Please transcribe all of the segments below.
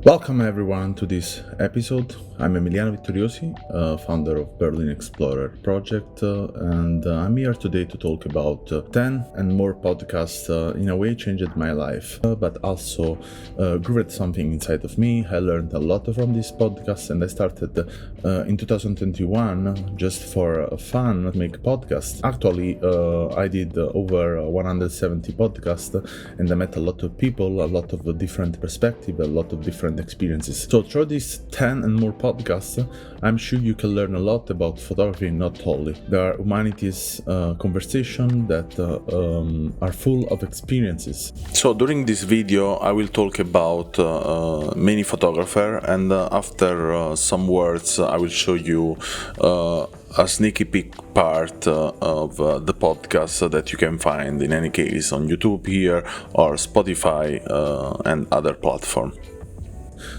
Welcome everyone to this episode. I'm Emiliano Vittoriosi, founder of Berlin Explorer project, and I'm here today to talk about 10 and more podcasts in a way changed my life, but also grew something inside of me. I learned a lot from this podcast, and I started in 2021 just for fun to make podcasts. Actually, I did over 170 podcasts, and I met a lot of people, a lot of different perspectives, a lot of different experiences. So through these 10 and more podcasts, I'm sure you can learn a lot about photography, not only. There are humanities conversations that are full of experiences. So during this video, I will talk about many photographers, and after some words, I will show you a sneaky peek part of the podcast that you can find in any case on YouTube here or Spotify and other platforms.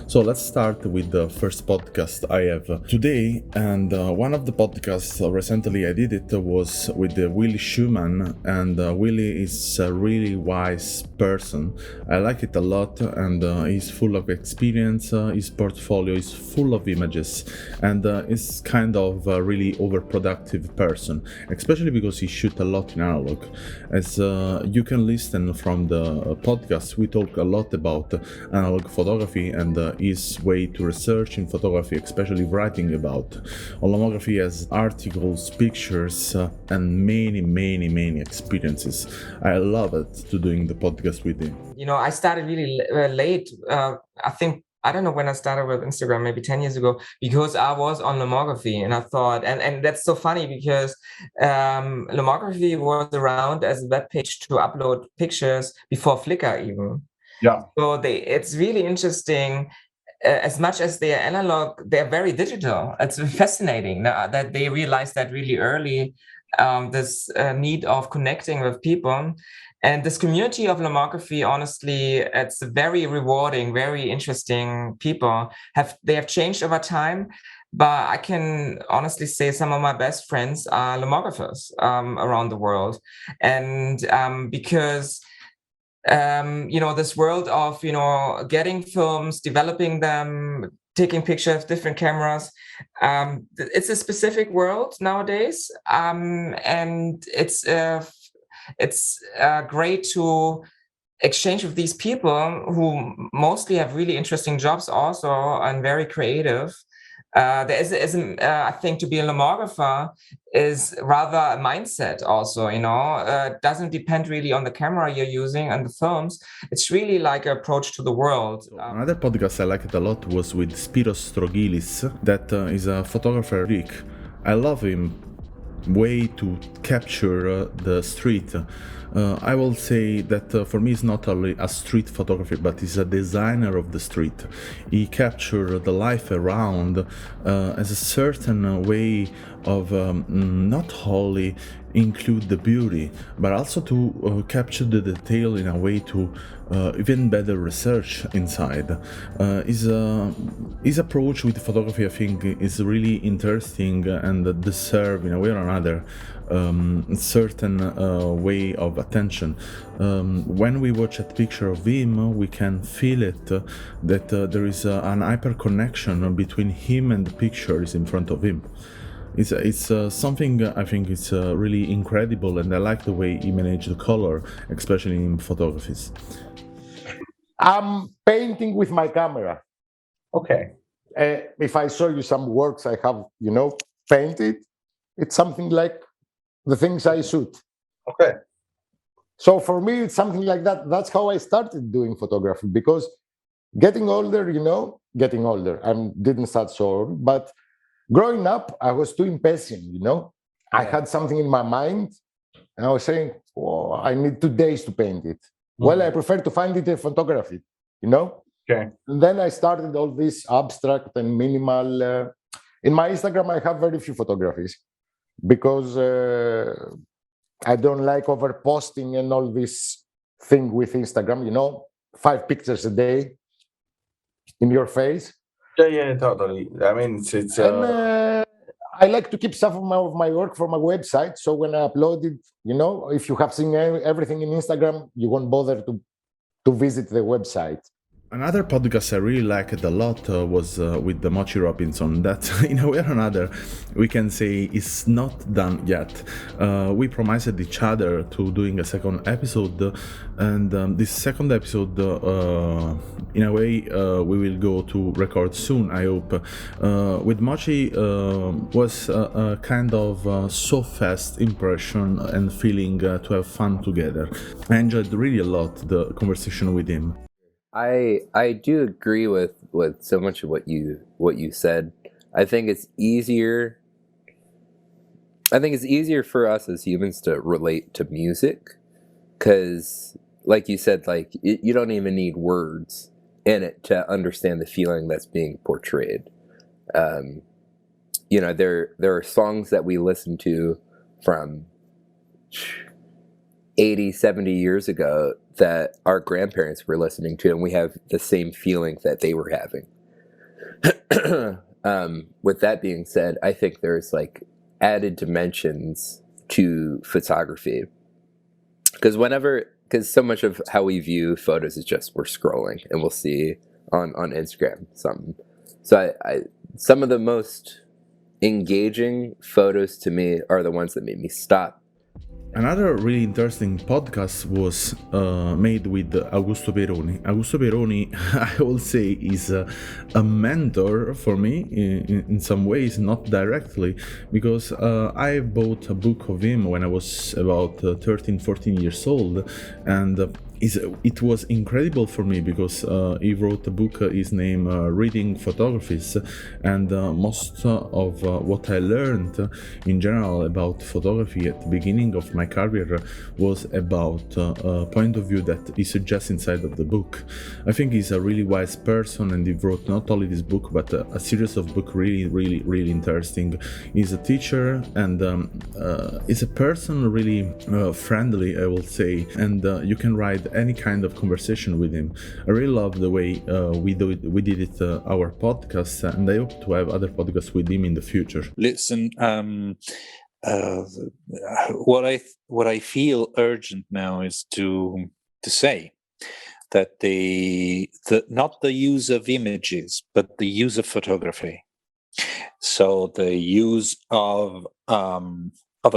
So let's start with the first podcast I have today, and one of the podcasts recently I did it was with Willie Schumann, and Willie is a really wise person. I like it a lot, and he's full of experience. His portfolio is full of images, and he's kind of a really overproductive person, especially because he shoots a lot in analog. As you can listen from the podcast, we talk a lot about analog photography and his way to research in photography, especially writing about holography as articles, pictures, and many experiences. I love it to doing the podcast with him. You know, I started really late. I don't know when I started with Instagram, maybe 10 years ago, because I was on Lomography, and I thought, and that's so funny because Lomography was around as a web page to upload pictures before Flickr even. Yeah. So it's really interesting. As much as they are analog, they're very digital. It's fascinating that they realized that really early, this need of connecting with people. And this community of Lomography, honestly, it's very rewarding, very interesting people. They have changed over time, but I can honestly say some of my best friends are Lomographers around the world. And because this world of, getting films, developing them, taking pictures, different cameras, it's a specific world nowadays. And it's great to exchange with these people who mostly have really interesting jobs also and very creative. I think to be a lomographer is rather a mindset also, doesn't depend really on the camera you're using and the films. It's really like an approach to the world. Another podcast I liked a lot was with Spiros Strogilis, that is a photographer Greek. I love him way to capture the street. I will say that for me it's not only a street photography, but he's a designer of the street. He captured the life around as a certain way of not only include the beauty, but also to capture the detail in a way to even better research inside. His approach with photography, I think, is really interesting and deserve, in a way or another, certain way of attention. When we watch a picture of him, we can feel it, that there is an hyper connection between him and the pictures in front of him. It's something I think it's really incredible, and I like the way he managed the color, especially in photographies. I'm painting with my camera. Okay. If I show you some works I have, painted, it's something like the things I shoot. Okay. So for me, it's something like that. That's how I started doing photography, because getting older, I didn't start so old, but growing up, I was too impatient, I had something in my mind, and I was saying, oh, I need 2 days to paint it. Mm-hmm. Well, I prefer to find it in photography, Okay. And then I started all this abstract and minimal. In my Instagram, I have very few photographies because I don't like over posting and all this thing with Instagram, 5 pictures a day in your face. Yeah, totally. I mean, it's And I like to keep some of my work for my website. So when I upload it, if you have seen everything in Instagram, you won't bother to visit the website. Another podcast I really liked a lot was with the Mochi Robinson. That, in a way or another, we can say is not done yet. We promised each other to doing a second episode, and this second episode, in a way, we will go to record soon. I hope. With Mochi was a kind of so fast impression and feeling to have fun together. I enjoyed really a lot the conversation with him. I do agree with so much of what you said. I think it's easier for us as humans to relate to music, because like you said, like you don't even need words in it to understand the feeling that's being portrayed. There are songs that we listen to from 80, 70 years ago that our grandparents were listening to, and we have the same feeling that they were having. With that being said, I think there's like added dimensions to photography, because so much of how we view photos is just we're scrolling and we'll see on Instagram something. So I some of the most engaging photos to me are the ones that made me stop. Another really interesting podcast was made with Augusto Pieroni. Augusto Pieroni, I will say, is a mentor for me in some ways, not directly, because I bought a book of him when I was about 13, 14 years old, and it was incredible for me because he wrote a book, his name Reading Photographies, and most of what I learned in general about photography at the beginning of my career was about a point of view that he suggests inside of the book. I think he's a really wise person, and he wrote not only this book but a series of books really interesting. He's a teacher, and is a person really friendly, I will say, and you can write any kind of conversation with him. I really love the way we did it our podcast, and I hope to have other podcasts with him in the future. Listen, what I feel urgent now is to say that not the use of images, but the use of photography. So the use of a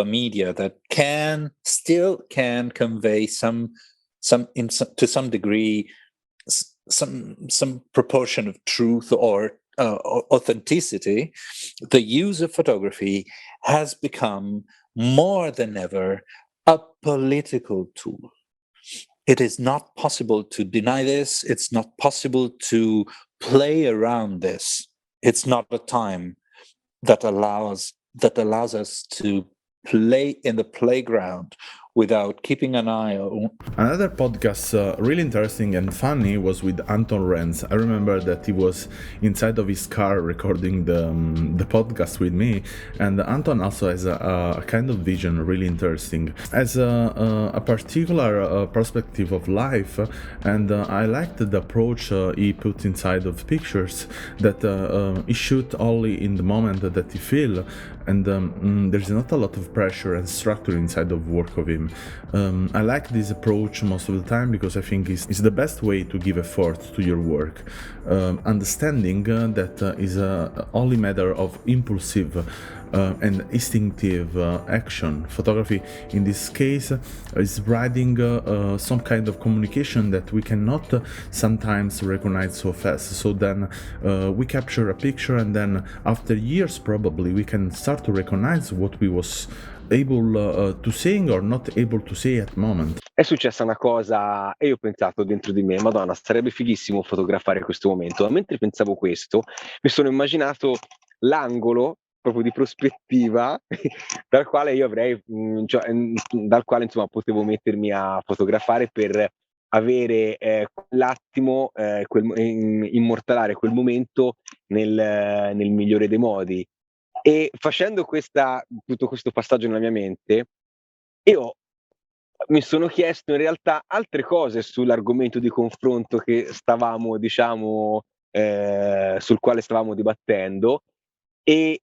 media that still can convey to some degree some proportion of truth or authenticity. The use of photography has become more than ever a political tool. It is not possible to deny this. It's not possible to play around this. It's not a time that allows us to play in the playground without keeping an eye on. Another podcast really interesting and funny was with Anton Renz. I remember that he was inside of his car recording the podcast with me, and Anton also has a kind of vision really interesting, as a particular perspective of life, and I liked the approach he put inside of pictures, that he shoot only in the moment that he feel, and there's not a lot of pressure and structure inside of work of him. I like this approach most of the time because I think it's the best way to give effort to your work. Understanding that is only matter of impulsive and instinctive action. Photography, in this case, is writing some kind of communication that we cannot sometimes recognize so fast. So then we capture a picture, and then after years probably we can start to recognize what we was able to say or not able to say at the moment. È successa una cosa e io ho pensato dentro di me, Madonna, sarebbe fighissimo fotografare questo momento. Ma mentre pensavo questo, mi sono immaginato l'angolo proprio di prospettiva dal quale io avrei, dal quale insomma potevo mettermi a fotografare per avere l'attimo, immortalare quel momento nel migliore dei modi. E facendo tutto questo passaggio nella mia mente, io mi sono chiesto in realtà altre cose sull'argomento di confronto che stavamo, sul quale stavamo dibattendo, e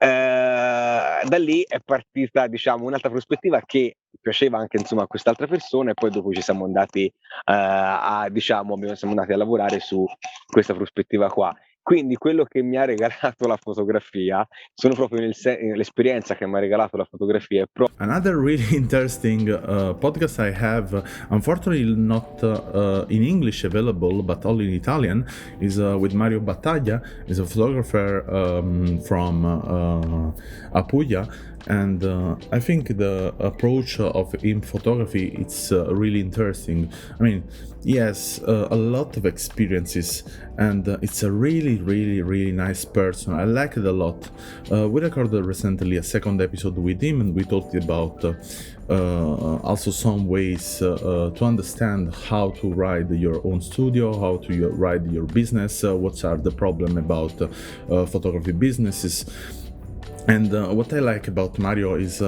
Da lì è partita, diciamo, un'altra prospettiva che piaceva anche insomma a quest'altra persona, e poi dopo ci siamo andati siamo andati a lavorare su questa prospettiva qua. Quindi quello che mi ha regalato la fotografia, sono proprio l'esperienza che mi ha regalato la fotografia è proprio. Another really interesting podcast I have, unfortunately not in English available, but only in Italian, is with Mario Battaglia. He's a photographer from Apulia, and I think the approach of in photography it's really interesting. I mean, he has a lot of experiences, and it's a really nice person. I like it a lot. We recorded recently a second episode with him, and we talked about also some ways to understand how to ride your own studio, how to ride your business, what are the problem about photography businesses. And what I like about Mario is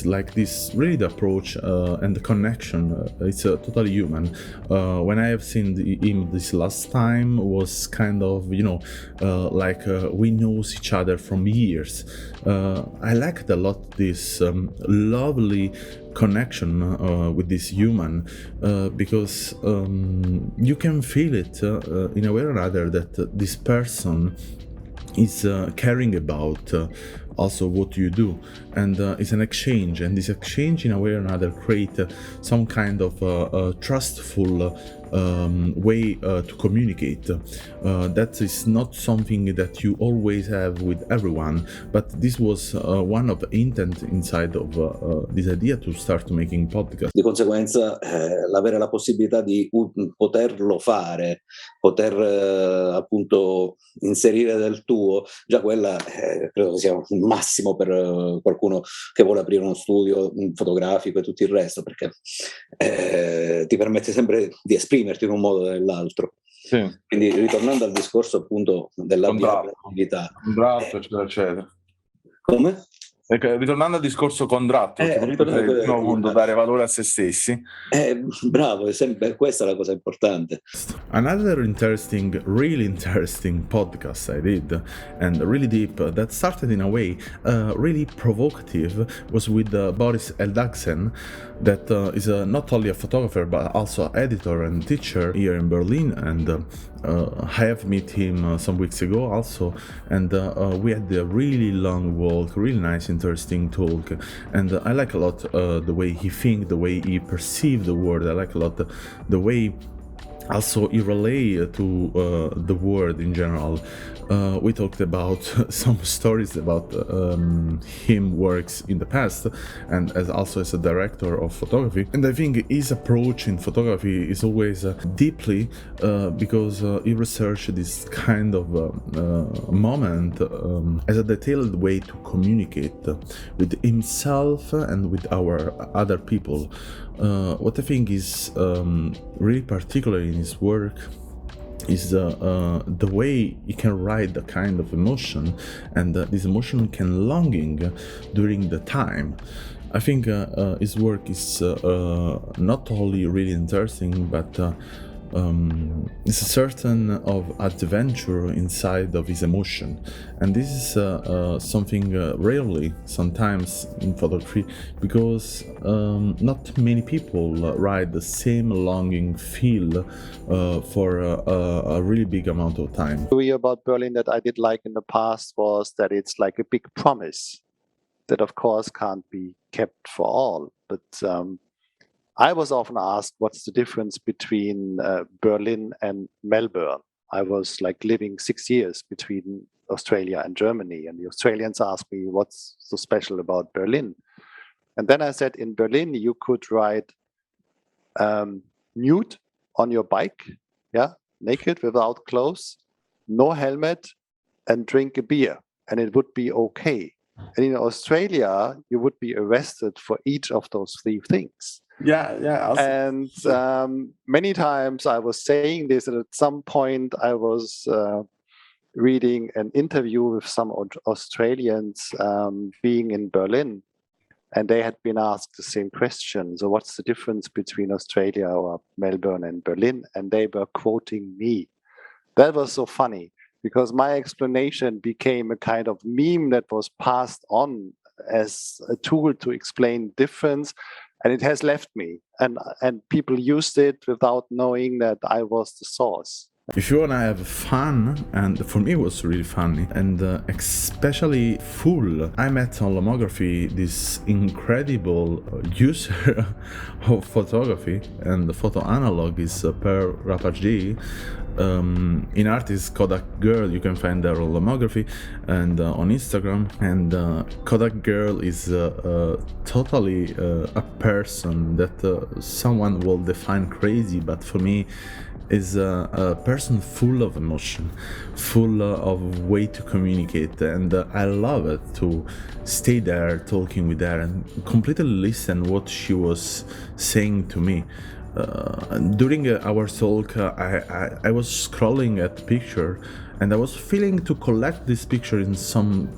like this really the approach and the connection. It's totally human. When I have seen him this last time was kind of like we knows each other from years. I liked a lot this lovely connection with this human because you can feel it in a way or another that this person is caring about also what you do, and it's an exchange, and this exchange in a way or another create some kind of trustful way to communicate. That is not something that you always have with everyone, but this was one of the intent inside of this idea to start making podcast. Di conseguenza l'avere la possibilità di poterlo fare, poter appunto inserire del tuo, già quella credo sia un massimo per qualcuno che vuole aprire uno studio fotografico e tutto il resto, perché ti permette sempre di esprimerti in un modo o nell'altro. Sì. Quindi ritornando al discorso appunto dell'attività, contratto, eccetera, eccetera. Come? Ritornando al discorso contratto, appunto dare valore a se stessi. Bravo, è sempre questa la cosa importante. Another really interesting podcast I did, and really deep, that started in a way really provocative, was with Boris Eldagsen, that is not only a photographer but also editor and teacher here in Berlin, and I have met him some weeks ago also, and we had a really long walk, really nice, interesting talk, and I like a lot the way he thinks, the way he perceives the world. I like a lot the way also he relay to the world in general. We talked about some stories about him works in the past, and as a director of photography. And I think his approach in photography is always deeply because he researched this kind of moment as a detailed way to communicate with himself and with our other people. What I think is really particular in his work is the way he can write the kind of emotion, and this emotion can longing during the time. I think his work is not only really interesting, but it's a certain of adventure inside of his emotion, and this is something rarely sometimes in photography, because not many people write the same longing feel for a really big amount of time. The theory about Berlin that I did like in the past was that it's like a big promise that of course can't be kept for all, but I was often asked what's the difference between Berlin and Melbourne. I was like living 6 years between Australia and Germany, and the Australians asked me what's so special about Berlin. And then I said, in Berlin you could ride nude on your bike, naked without clothes, no helmet, and drink a beer, and it would be okay. And in Australia you would be arrested for each of those three things. Yeah. And many times I was saying this, and at some point I was reading an interview with some Australians being in Berlin, and they had been asked the same question. So what's the difference between Australia or Melbourne and Berlin? And they were quoting me. That was so funny, because my explanation became a kind of meme that was passed on as a tool to explain difference, and it has left me. And people used it without knowing that I was the source. If you wanna have fun, and for me it was really funny, and especially full, I met on Lomography this incredible user of photography, and the photo analog is Per Rapajdi. In art is Koduckgirl, you can find her on Lomography and on Instagram. And Koduckgirl is totally a person that someone will define crazy, but for me is a person full of emotion, full of way to communicate, and I love it to stay there talking with her and completely listen what she was saying to me. During our talk, I was scrolling at the picture, and I was feeling to collect this picture in some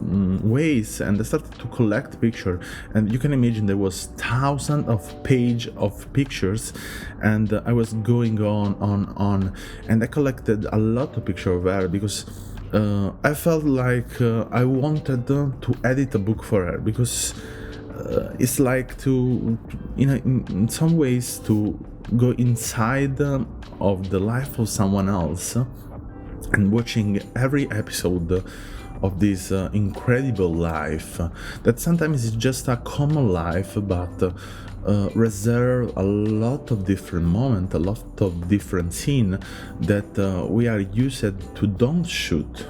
ways, and I started to collect the picture, and you can imagine there was thousands of pages of pictures, and I was going on, and I collected a lot of pictures of her because I felt like I wanted to edit a book for her, because it's like to, in some ways, to go inside of the life of someone else and watching every episode of this incredible life that sometimes is just a common life, but reserve a lot of different moments, a lot of different scenes that we are used to don't shoot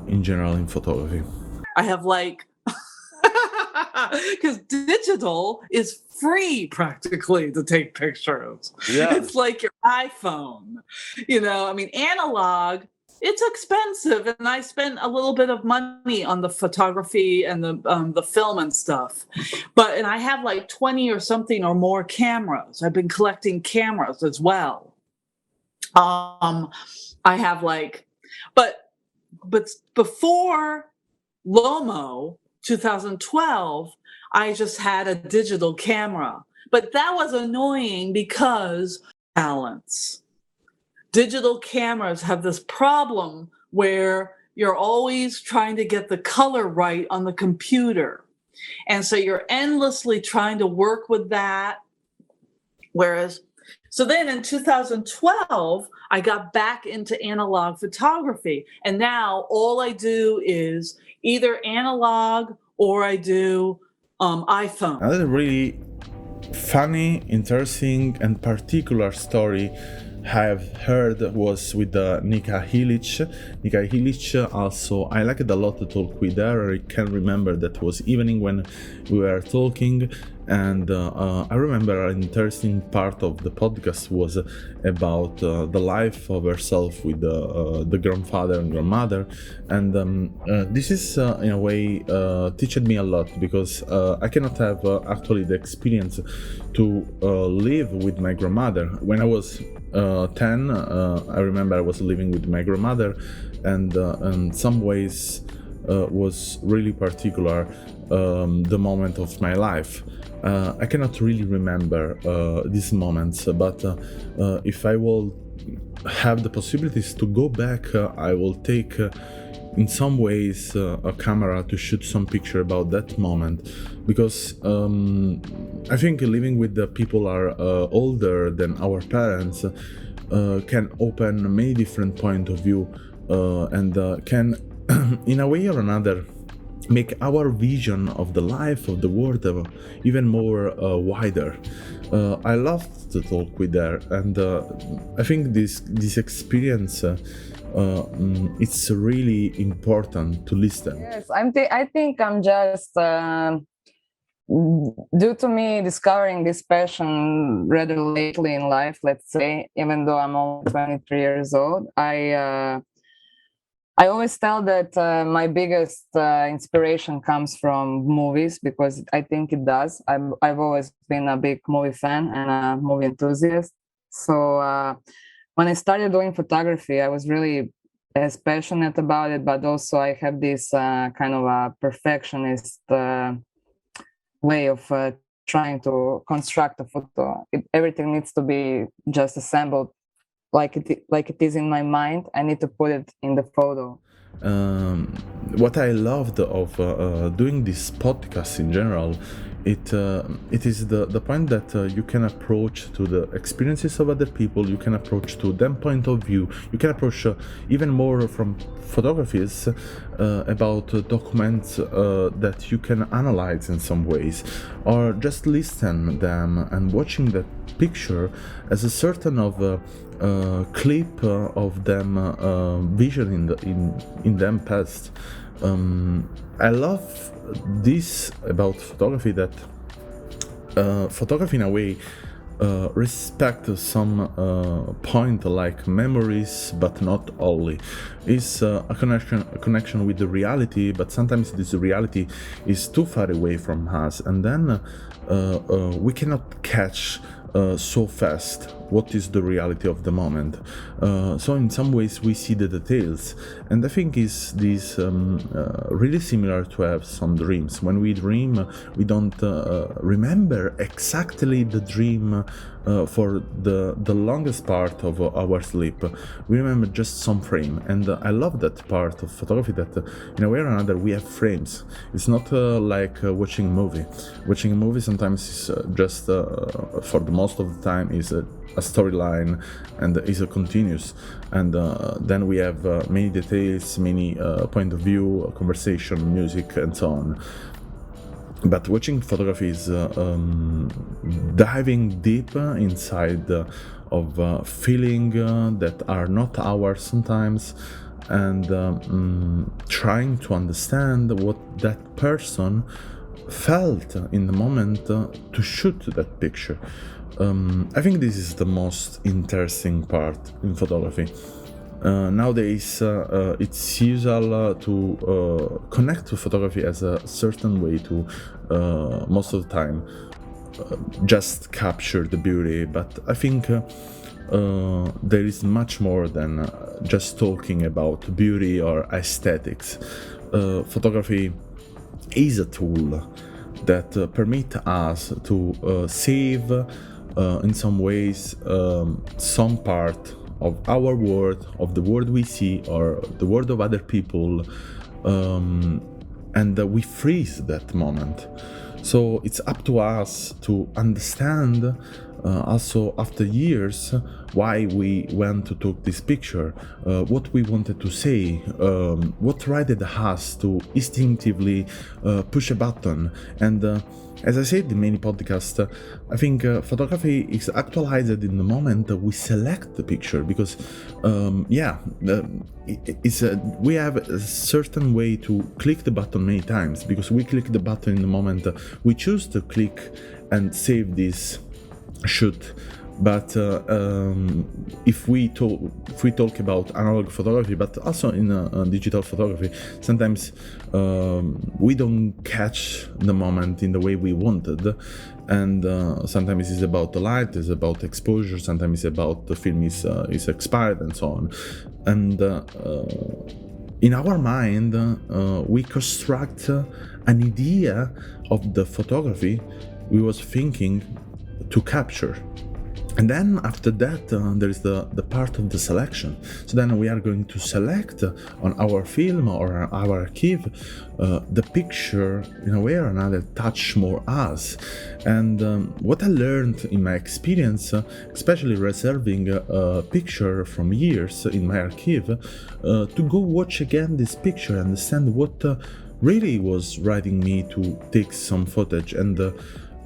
in general in photography. I have because digital is free practically to take pictures. Yeah. It's like your iPhone, analog, it's expensive, and I spent a little bit of money on the photography and the film and stuff. And I have 20 or something or more cameras. I've been collecting cameras as well. I have but before Lomo 2012, I just had a digital camera, but that was annoying because balance. Digital cameras have this problem where you're always trying to get the color right on the computer. And so you're endlessly trying to work with that. So then in 2012, I got back into analog photography. And now all I do is either analog or I do iPhone. Another really funny, interesting, and particular story I've heard was with Nika Ilic. Nika Ilic also, I liked a lot to talk with her. I can remember that was evening when we were talking, and I remember an interesting part of the podcast was about the life of herself with the grandfather and grandmother, and this is in a way teached me a lot, because I cannot have actually the experience to live with my grandmother. When I was 10, I remember I was living with my grandmother, and in some ways was really particular the moment of my life. I cannot really remember these moments, but if I will have the possibilities to go back, I will take in some ways a camera to shoot some picture about that moment, because I think living with the people are older than our parents can open many different point of view and can in a way or another make our vision of the life of the world even more wider. I love to talk with her, and I think this experience it's really important to listen. Yes, I think I'm just due to me discovering this passion rather lately in life, let's say, even though I'm only 23 years old, I always tell that my biggest inspiration comes from movies, because I think it does. I've always been a big movie fan and a movie enthusiast. So when I started doing photography, I was really as passionate about it, but also I have this kind of a perfectionist way of trying to construct a photo. Everything needs to be just assembled like it is in my mind. I need to put it in the photo. What I loved of doing this podcast in general, it is the point that you can approach to the experiences of other people, you can approach to them point of view, you can approach even more from photographies about documents that you can analyze in some ways, or just listen them and watching that picture as a certain of clip of them vision in them past. I love this about photography, that photography in a way respect some point like memories, but not only. It's a connection with the reality, but sometimes this reality is too far away from us, and then we cannot catch so fast what is the reality of the moment. So in some ways we see the details, and I think is this really similar to have some dreams. When we dream, we don't remember exactly the dream for the longest part of our sleep. We remember just some frame, and I love that part of photography, that in a way or another we have frames. It's not like watching a movie. Watching a movie sometimes is just for the most of the time is a storyline and is a continuous, and then we have many details, many point of view, conversation, music, and so on. But watching photography is diving deep inside of feeling that are not ours sometimes, and trying to understand what that person felt in the moment to shoot that picture. I think this is the most interesting part in photography. Nowadays, it's usual to connect to photography as a certain way to, most of the time, just capture the beauty. But I think there is much more than just talking about beauty or aesthetics. Photography is a tool that permit us to save, in some ways, some part of our world, of the world we see, or the world of other people, and we freeze that moment. So it's up to us to understand, also after years, why we went to take this picture, what we wanted to say, what guided us to instinctively push a button. And as I said in many podcasts, I think photography is actualized in the moment we select the picture, because we have a certain way to click the button many times, because we click the button in the moment we choose to click and save this shoot. But if we talk about analog photography, but also in digital photography, sometimes we don't catch the moment in the way we wanted, and sometimes it's about the light, it's about exposure, sometimes it's about the film is expired, and so on. And in our mind, we construct an idea of the photography we was thinking to capture. And then after that, there is the part of the selection. So then we are going to select on our film or our archive the picture in a way or another touch more us. And what I learned in my experience, especially reserving a picture from years in my archive, to go watch again this picture, understand what really was driving me to take some footage, and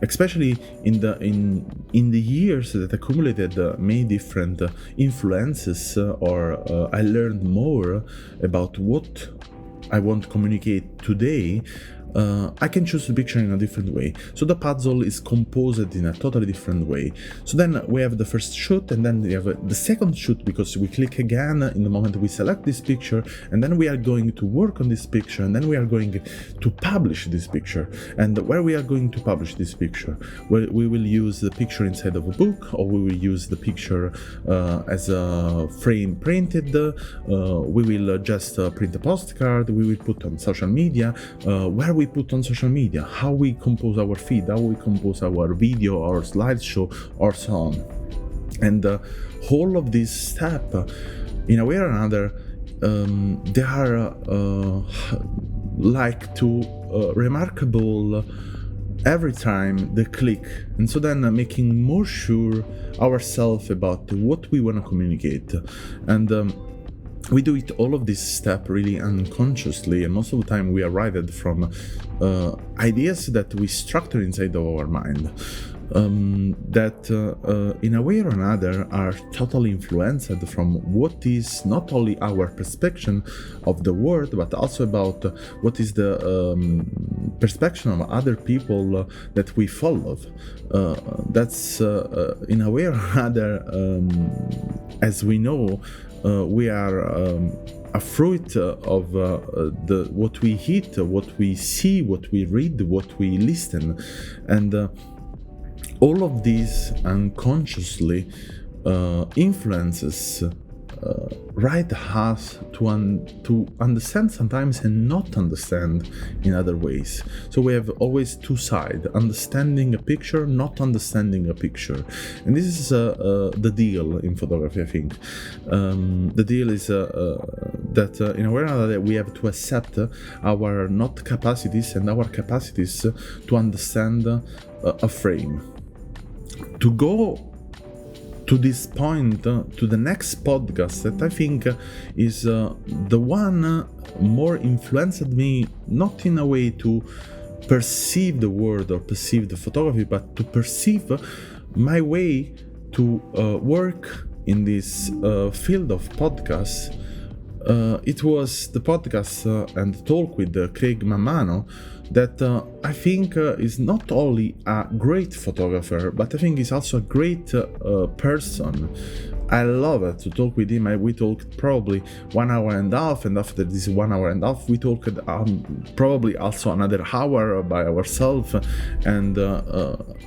especially in the years that accumulated many different influences, or I learned more about what I want to communicate today. I can choose the picture in a different way. So the puzzle is composed in a totally different way. So then we have the first shoot, and then we have the second shoot, because we click again in the moment we select this picture, and then we are going to work on this picture, and then we are going to publish this picture. And where we are going to publish this picture? Well, we will use the picture inside of a book, or we will use the picture as a frame printed. We will just print a postcard. We will put on social media. Where we put on social media, how we compose our feed, how we compose our video or slideshow, or so on. And all of this step, in a way or another, they are like to remarkable every time they click, and so then making more sure ourselves about what we want to communicate. And we do it all of this step really unconsciously, and most of the time we arrive at from ideas that we structure inside of our mind, that in a way or another are totally influenced from what is not only our perception of the world, but also about what is the perception of other people that we follow. That's in a way or another, as we know, we are a fruit of what we eat, what we see, what we read, what we listen, and all of these unconsciously influences right us to understand sometimes and not understand in other ways. So we have always two sides: understanding a picture, not understanding a picture. And this is the deal in photography, I think. The deal is that in a way or another we have to accept our not capacities and our capacities to understand a frame. To go to this point, to the next podcast that I think is the one more influenced me, not in a way to perceive the world or perceive the photography, but to perceive my way to work in this field of podcasts. It was the podcast and the talk with Craig Mammano that I think is not only a great photographer, but I think is also a great person. I love it to talk with him. We talked probably 1 hour and a half, and after this 1 hour and a half we talked probably also another hour by ourselves. And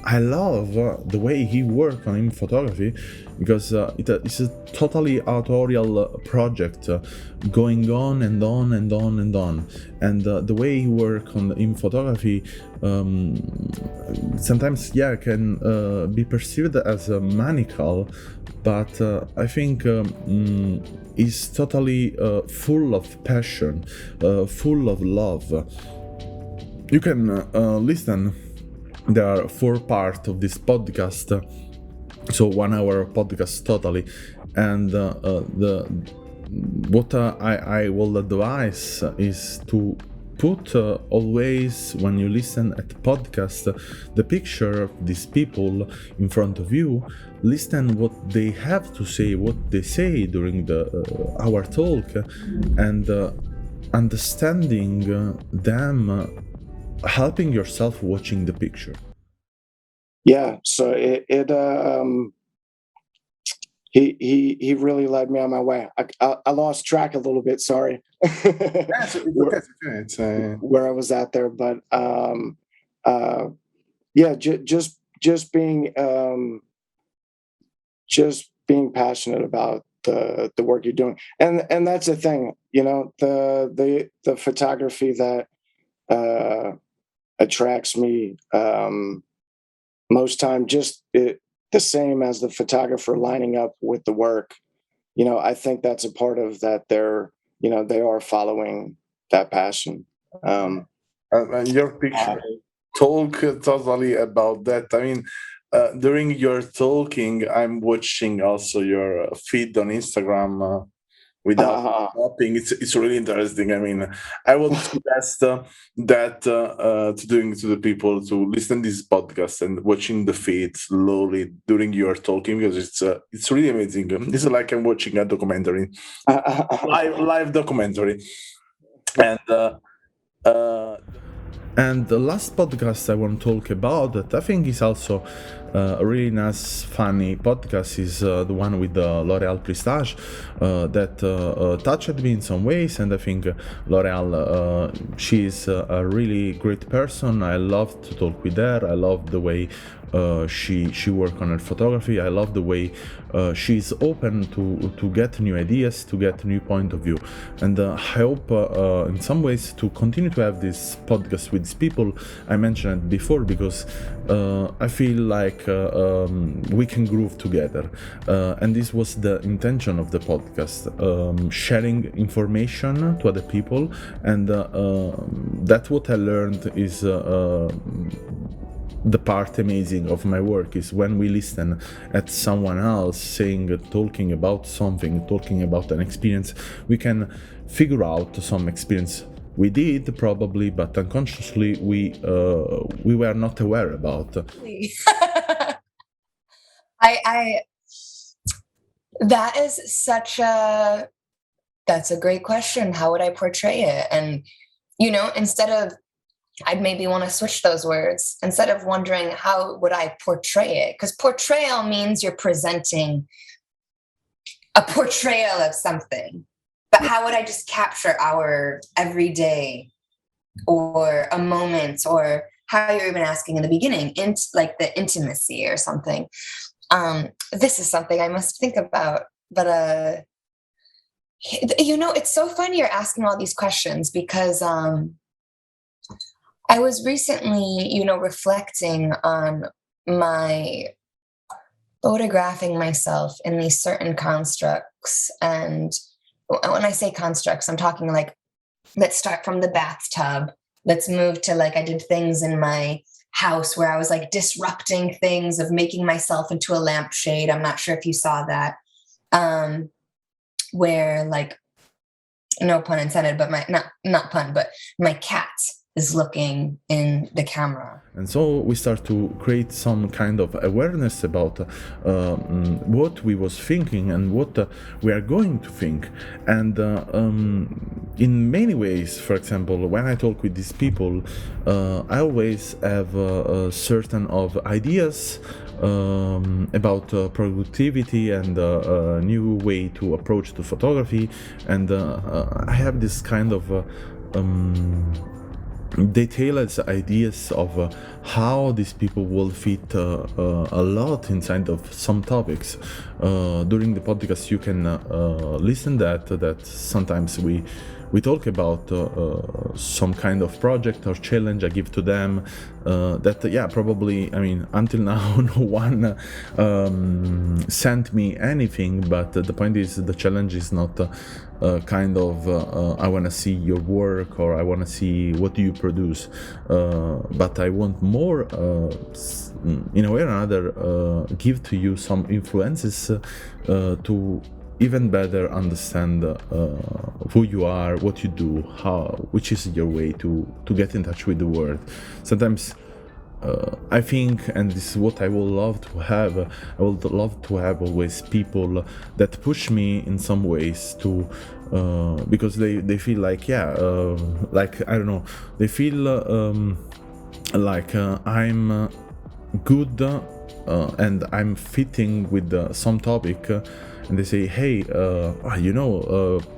I love the way he worked on in photography, because it's a totally authorial project going on and on and on and on. And the way he works in photography sometimes can be perceived as maniacal, but I think is totally full of passion, full of love. You can listen. There are 4 parts of this podcast, so 1 hour podcast totally. And what I will advise is to put always, when you listen at the podcast, the picture of these people in front of you. Listen what they have to say, what they say during our talk, and understanding them, helping yourself watching the picture. Yeah, so he really led me on my way. I lost track a little bit. Sorry. Where I was at there, but just being passionate about the work you're doing, and that's the thing, the photography that attracts me most time, just the same as the photographer lining up with the work. I think that's a part of that. They are following that passion. And your picture talk totally about that. I mean, during your talking, I'm watching also your feed on Instagram without stopping. It's really interesting. I mean, I would suggest that to the people to listen to this podcast and watching the feed slowly during your talking, because it's really amazing. It's like I'm watching a documentary, live documentary, And the last podcast I want to talk about that I think is also a really nice, funny podcast is the one with Loreal Prystaj that touched me in some ways, and I think Loreal, she's a really great person. I love to talk with her. I love the way she work on her photography. I love the way she's open to get new ideas, to get new point of view, and I hope in some ways to continue to have this podcast with these people I mentioned before, because I feel like we can groove together, and this was the intention of the podcast, sharing information to other people, and that's what I learned is the part amazing of my work is when we listen at someone else saying, talking about something, talking about an experience, we can figure out some experience we did probably, but unconsciously we were not aware about. I that is that's a great question. How would I portray it? And instead of, I'd maybe want to switch those words, instead of wondering how would I portray it, because portrayal means you're presenting a portrayal of something. But how would I just capture our everyday or a moment, or how you're even asking in the beginning, like the intimacy or something. This is something I must think about. But it's so funny you're asking all these questions, because I was recently, reflecting on my photographing myself in these certain constructs. And when I say constructs, I'm talking like, let's start from the bathtub. Let's move to like, I did things in my house where I was like disrupting things, of making myself into a lampshade. I'm not sure if you saw that. Where like, no pun intended, but not pun, but my cat is looking in the camera. And so we start to create some kind of awareness about what we was thinking and what we are going to think. And in many ways, for example, when I talk with these people, I always have certain of ideas about productivity and a new way to approach the photography. And I have this kind of detailed ideas of how these people will fit a lot inside of some topics. During the podcast you can listen that sometimes we talk about some kind of project or challenge I give to them, that probably, I mean, until now no one sent me anything, but the point is the challenge is not kind of I want to see your work or I want to see what do you produce, but I want more in a way or another give to you some influences to even better understand who you are, what you do, which is your way to get in touch with the world. Sometimes I think, and this is what I would love to have, I would love to have always people that push me in some ways to, because they feel like, like, I don't know, they feel like I'm good and I'm fitting with some topic, and they say, hey,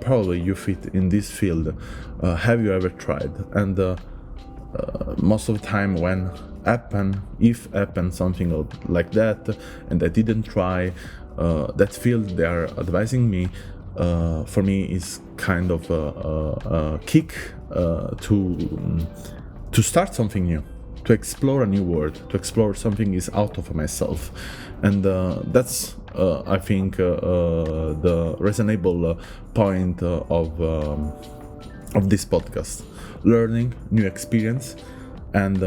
probably you fit in this field, have you ever tried? And most of the time when if happen something like that and I didn't try that field they are advising me, for me is kind of a kick to start something new, to explore a new world, to explore something is out of myself. And that's I think the reasonable point of this podcast: learning new experience and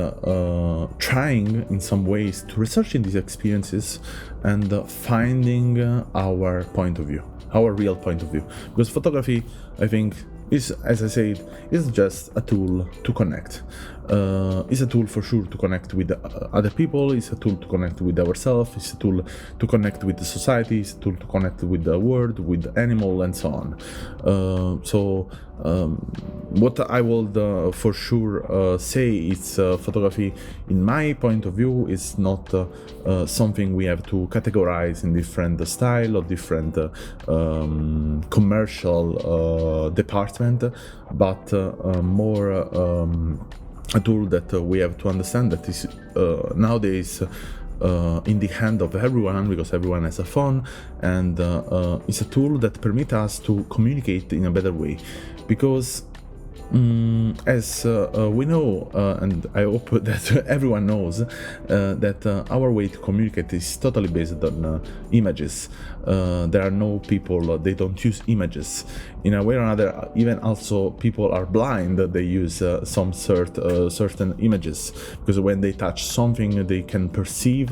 trying in some ways to research in these experiences and finding our point of view, our real point of view. Because photography, I think, is, as I said, is just a tool to connect. It's a tool for sure to connect with other people, it's a tool to connect with ourselves, it's a tool to connect with the society, it's a tool to connect with the world, with the animal, and so on. What I would for sure say is photography, in my point of view, is not something we have to categorize in different style or different commercial department, but more a tool that we have to understand that is nowadays in the hand of everyone, because everyone has a phone, and it's a tool that permits us to communicate in a better way. Because as we know, and I hope that everyone knows, that our way to communicate is totally based on images. There are no people, they don't use images. In a way or another, even also people are blind, they use some certain images, because when they touch something, they can perceive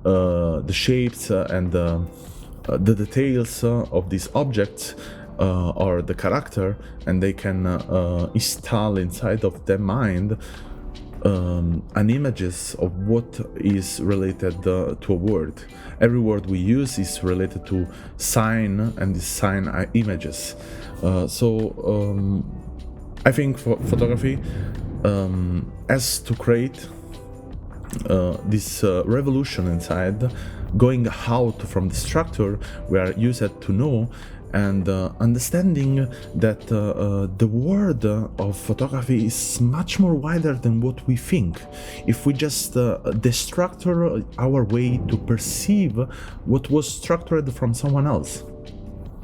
the shapes and the details of these objects, or the character, and they can install inside of their mind an images of what is related to a word. Every word we use is related to sign, and these sign are images. So I think photography has to create this revolution inside, going out from the structure we are used to know, and understanding that the world of photography is much more wider than what we think. If we just destructure our way to perceive what was structured from someone else.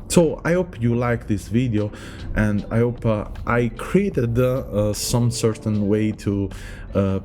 So I hope you like this video, and I hope I created some certain way to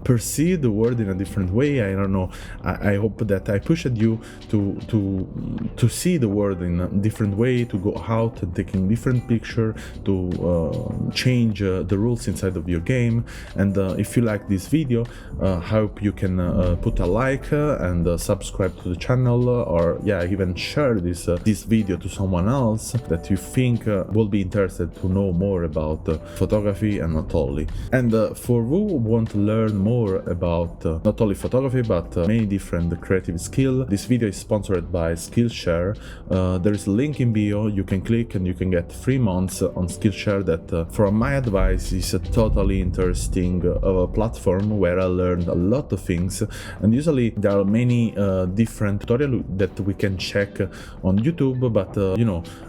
perceive the world in a different way. I don't know. I hope that I pushed you to see the world in a different way, to go out and taking different picture, to change the rules inside of your game. And if you like this video, I hope you can put a like and subscribe to the channel, or even share this video to someone else that you think will be interested to know more about photography, and not only. And for who want to learn more about not only photography but many different creative skills, this video is sponsored by Skillshare. There is a link in bio, you can click and you can get 3 months on Skillshare. That from my advice is a totally interesting platform where I learned a lot of things, and usually there are many different tutorials that we can check on YouTube, but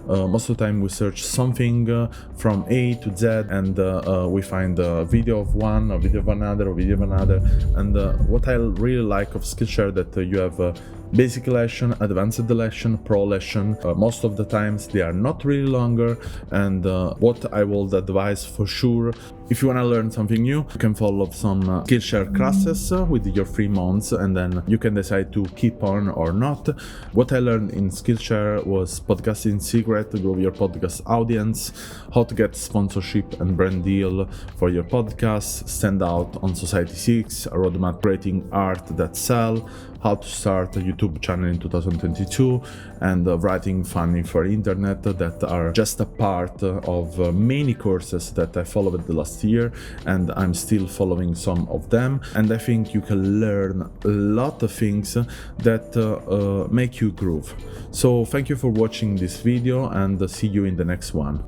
most of the time we search something from A to Z, and we find a video of one, a video of another, a video of another. And what I really like of Skillshare, that you have basic lesson, advanced lesson, pro lesson. Most of the times they are not really longer, and what I would advise for sure, if you want to learn something new, you can follow some Skillshare classes with your 3 months, and then you can decide to keep on or not. What I learned in Skillshare was podcasting secret, grow your podcast audience, how to get sponsorship and brand deal for your podcast, stand out on Society 6, a roadmap creating art that sell, how to start a YouTube channel in 2022, and writing funny for internet, that are just a part of many courses that I followed the last year, and I'm still following some of them. And I think you can learn a lot of things that make you groove. So thank you for watching this video, and see you in the next one.